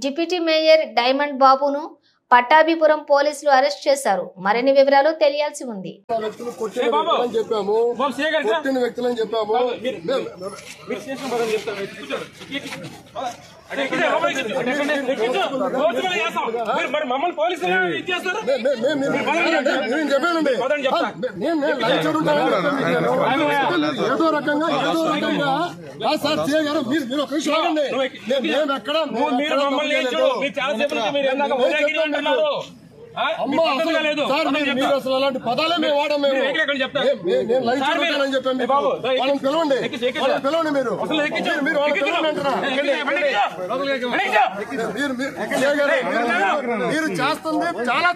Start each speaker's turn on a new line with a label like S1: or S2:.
S1: Deputy mayor diamond బాబును పట్టాభిపురం పోలీసులు arrest చేశారు. మరిన్ని వివరాలు తెలియాల్సి ఉంది.
S2: ఏదో రకంగా సార్ చేయగారు మీరు ఒక విషయం మీరు అసలు అలాంటి పదాలే మేము వాడాం. నేను లైవ్ చూడాలని చెప్పాను. వాళ్ళని పిలవండి, పిలవండి. మీరు వాళ్ళని పిలవండి అంటారా? మీరు చేస్తుంది చాలా